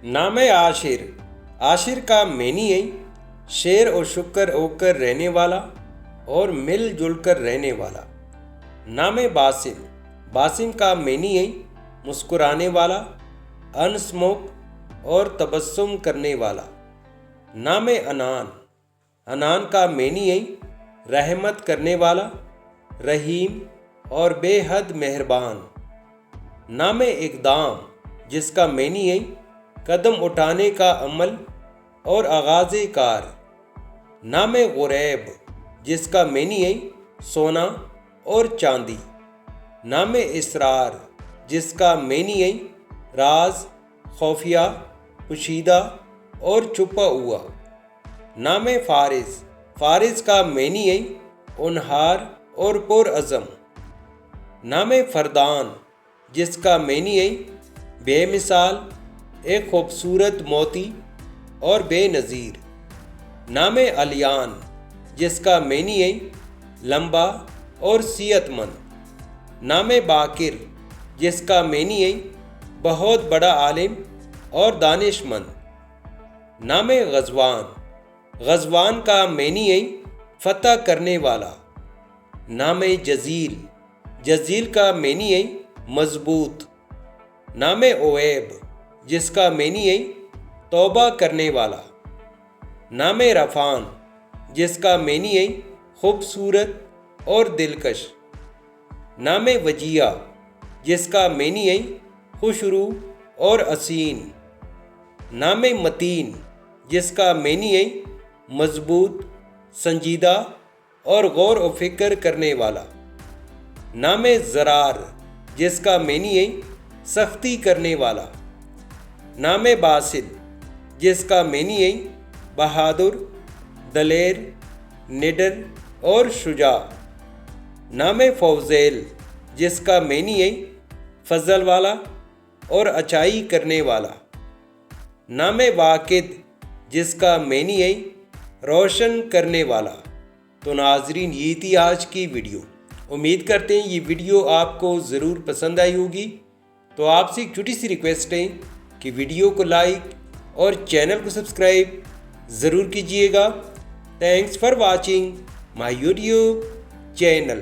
नाम आशिर। आशिर का मेनी है शेर और शुक्र होकर रहने वाला और मिल जुल कर रहने वाला। नाम बासिम। बासिम का मेनी है मुस्कुराने वाला, अनस्मोक और तबस्सुम करने वाला। नाम अनान। अनान का मेनी है रहमत करने वाला, रहीम और बेहद मेहरबान। नाम इक़दाम, जिसका मेनी है कदम उठाने का अमल और आगाज़ कार। नाम गुरैब, जिसका मेनी है सोना और चांदी। नाम इसरार, जिसका मेनी है राज, खुफिया, पोशीदा और छुपा हुआ। नाम फारिस। फारिस का मेनी है उनहार और पुरअज़म। नाम फरदान, जिसका मेनी है बेमिसाल, एक खूबसूरत मोती और बेनज़ीर। नाम अलियान, जिसका मेनी है लंबा और सेहतमंद। नाम बाकिर, जिसका मेनी है बहुत बड़ा आलिम और दानिशमंद। नाम गज़वान। गज़वान का मेनी है फ़तह करने वाला। नाम जज़ील। जज़ील का मेनी है मज़बूत। नाम ओएब, जिसका मेनी है तौबा करने वाला। नाम रफ़ान, जिसका मेनी है खूबसूरत और दिलकश। नाम वजिया, जिसका मेनी है खुशरू और हसीन। नाम मतीन, जिसका मेनी है मज़बूत, संजीदा और गौर व फिक्र करने वाला। नाम ज़रार, जिसका मेनी है सख्ती करने वाला। नाम बासिल, जिसका मेनी है बहादुर, दलेर, निडर और शुजा। नाम फ़ौज़ेल, जिसका मेनी है फ़ज़ल वाला और अच्छाई करने वाला। नाम वाकिद, जिसका मेनी है रोशन करने वाला। तो नाज़रीन, ये थी आज की वीडियो। उम्मीद करते हैं ये वीडियो आपको ज़रूर पसंद आई होगी। तो आपसे एक छोटी सी रिक्वेस्ट है कि वीडियो को लाइक और चैनल को सब्सक्राइब ज़रूर कीजिएगा। Thanks for watching my YouTube channel.